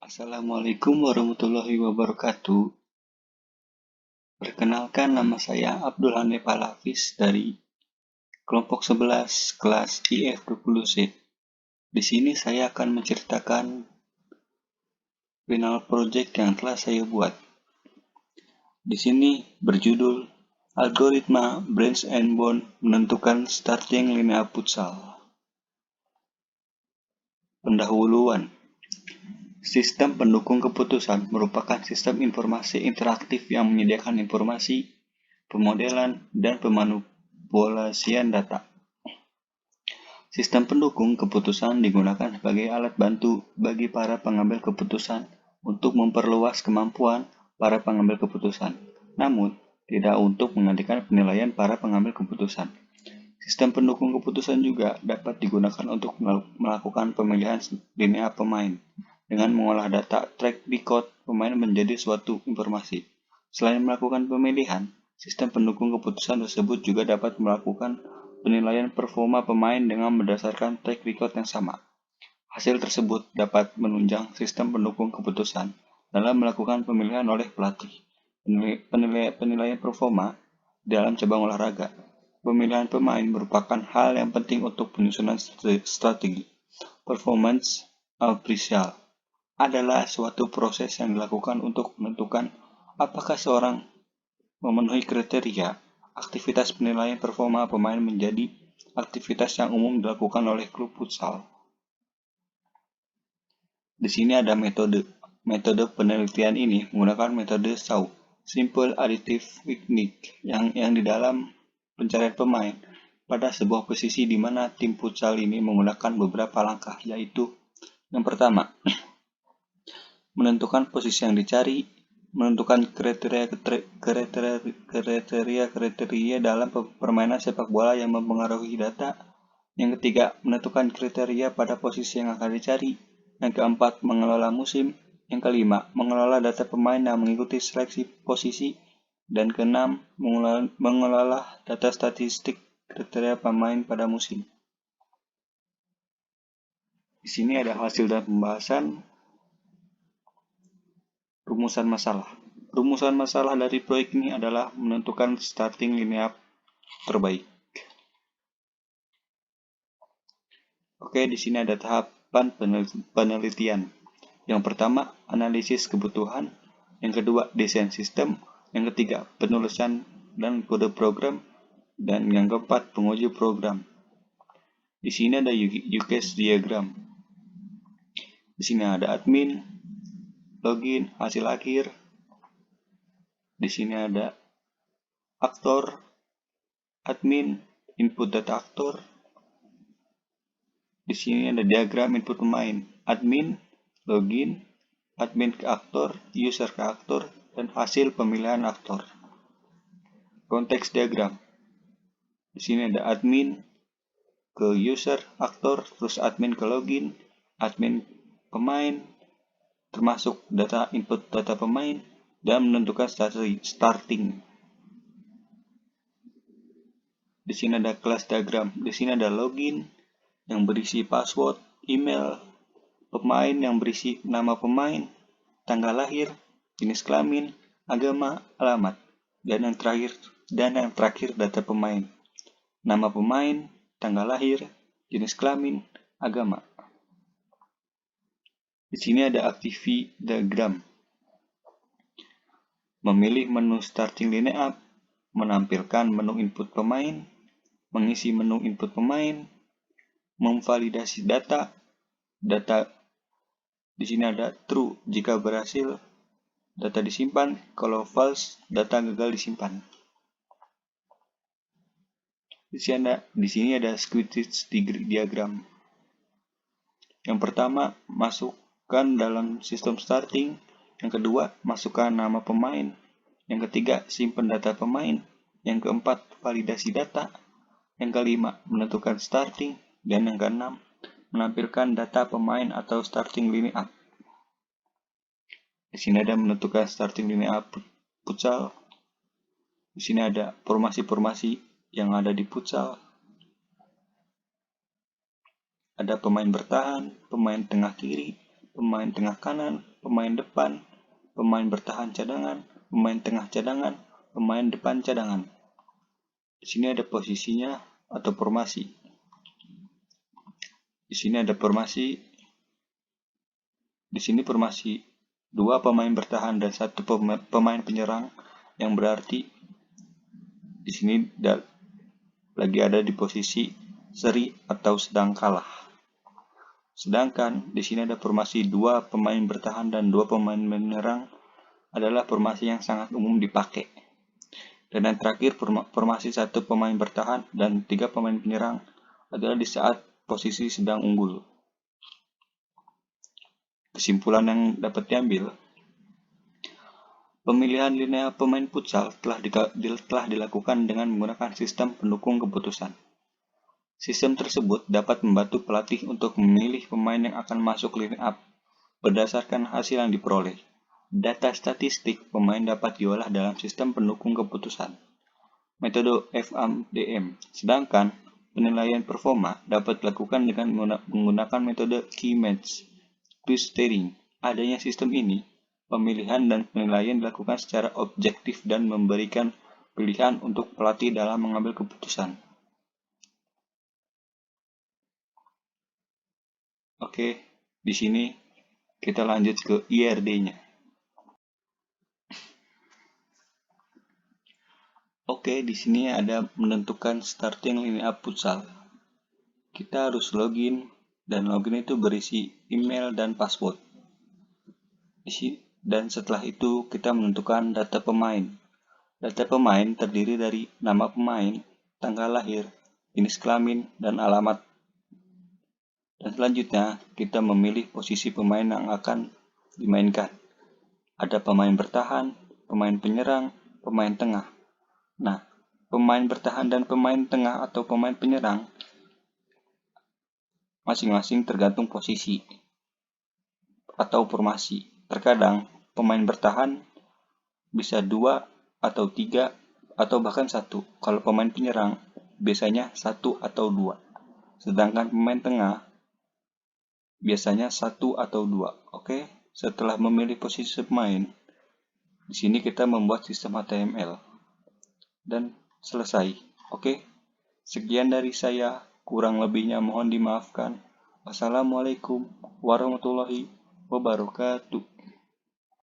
Assalamualaikum warahmatullahi wabarakatuh. Perkenalkan, nama saya Abdul Hanif Al-Hafiz dari kelompok 11 kelas IF20C. Di sini saya akan menceritakan final project yang telah saya buat. Di sini berjudul Algoritma Branch and Bond menentukan starting linea futsal. Pendahuluan. Sistem pendukung keputusan merupakan sistem informasi interaktif yang menyediakan informasi, pemodelan, dan pemanipulasian data. Sistem pendukung keputusan digunakan sebagai alat bantu bagi para pengambil keputusan untuk memperluas kemampuan para pengambil keputusan, namun tidak untuk menggantikan penilaian para pengambil keputusan. Sistem pendukung keputusan juga dapat digunakan untuk melakukan pemilihan linea pemain dengan mengolah data track record pemain menjadi suatu informasi. Selain melakukan pemilihan, sistem pendukung keputusan tersebut juga dapat melakukan penilaian performa pemain dengan berdasarkan track record yang sama. Hasil tersebut dapat menunjang sistem pendukung keputusan dalam melakukan pemilihan oleh pelatih. Penilaian performa dalam cabang olahraga. Pemilihan pemain merupakan hal yang penting untuk penyusunan strategi. Performance appraisal adalah suatu proses yang dilakukan untuk menentukan apakah seorang memenuhi kriteria. Aktivitas penilaian performa pemain menjadi aktivitas yang umum dilakukan oleh klub futsal. Di sini ada metode. Metode penelitian ini menggunakan metode SAW, Simple Additive Technique, yang di dalam pencarian pemain pada sebuah posisi di mana tim futsal ini menggunakan beberapa langkah, yaitu yang pertama, menentukan posisi yang dicari, menentukan kriteria dalam permainan sepak bola yang mempengaruhi data. Yang ketiga, menentukan kriteria pada posisi yang akan dicari. Yang keempat, mengelola musim. Yang kelima, mengelola data pemain yang mengikuti seleksi posisi. Dan keenam, mengelola data statistik kriteria pemain pada musim. Di sini ada hasil dan pembahasan. Rumusan masalah. Rumusan masalah dari proyek ini adalah menentukan starting linea terbaik. Oke, di sini ada tahapan penelitian. Yang pertama, analisis kebutuhan. Yang kedua, desain sistem. Yang ketiga, penulisan dan kode program. Dan yang keempat, penguji program. Di sini ada use case diagram. Di sini ada admin, login, hasil akhir. Di sini ada aktor, admin, input data aktor. Di sini ada diagram input pemain, admin, login, admin ke aktor, user ke aktor, dan hasil pemilihan aktor. Konteks diagram. Di sini ada admin ke user, aktor, terus admin ke login, admin pemain, termasuk data input data pemain, dan menentukan starting. Di sini ada kelas diagram. Di sini ada login yang berisi password, email, pemain yang berisi nama pemain, tanggal lahir, jenis kelamin, agama, alamat, dan yang terakhir data pemain. Nama pemain, tanggal lahir, jenis kelamin, agama. Di sini ada activity diagram. Memilih menu starting lineup, menampilkan menu input pemain, mengisi menu input pemain, memvalidasi data. Di sini ada true jika berhasil, data disimpan, kalau false, data gagal disimpan. Di sini ada squeeze diagram. Yang pertama, masukkan dalam sistem starting. Yang kedua, masukkan nama pemain. Yang ketiga, simpan data pemain. Yang keempat, validasi data. Yang kelima, menentukan starting. Dan yang keenam, menampilkan data pemain atau starting lineup. Di sini ada menentukan starting lineup futsal. Di sini ada formasi-formasi yang ada di futsal. Ada pemain bertahan, pemain tengah kiri, pemain tengah kanan, pemain depan, pemain bertahan cadangan, pemain tengah cadangan, pemain depan cadangan. Di sini ada posisinya atau formasi. Di sini ada formasi. Di sini formasi 2 pemain bertahan dan 1 pemain penyerang, yang berarti di sini lagi ada di posisi seri atau sedang kalah. Sedangkan di sini ada formasi 2 pemain bertahan dan 2 pemain menyerang adalah formasi yang sangat umum dipakai. Dan yang terakhir formasi 1 pemain bertahan dan 3 pemain penyerang adalah di saat posisi sedang unggul. Kesimpulan yang dapat diambil, pemilihan linear pemain futsal telah dilakukan dengan menggunakan sistem pendukung keputusan. Sistem tersebut dapat membantu pelatih untuk memilih pemain yang akan masuk line up berdasarkan hasil yang diperoleh. Data statistik pemain dapat diolah dalam sistem pendukung keputusan, metode FADM, sedangkan penilaian performa dapat dilakukan dengan menggunakan metode Key Match Clustering. Adanya sistem ini, pemilihan dan penilaian dilakukan secara objektif dan memberikan pilihan untuk pelatih dalam mengambil keputusan. Oke, di sini kita lanjut ke IRD-nya. Oke, di sini ada menentukan starting line up futsal. Kita harus login, dan login itu berisi email dan password. Dan setelah itu kita menentukan data pemain. Data pemain terdiri dari nama pemain, tanggal lahir, jenis kelamin, dan alamat. Dan selanjutnya kita memilih posisi pemain yang akan dimainkan. Ada pemain bertahan, pemain penyerang, pemain tengah. Nah, pemain bertahan dan pemain tengah atau pemain penyerang masing-masing tergantung posisi atau formasi. Terkadang pemain bertahan bisa 2 atau 3 atau bahkan 1. Kalau pemain penyerang biasanya 1 atau 2. Sedangkan pemain tengah biasanya 1 atau 2. Oke, setelah memilih posisi pemain, di sini kita membuat sistem HTML dan selesai. Oke, sekian dari saya, kurang lebihnya mohon dimaafkan. Wassalamualaikum warahmatullahi wabarakatuh.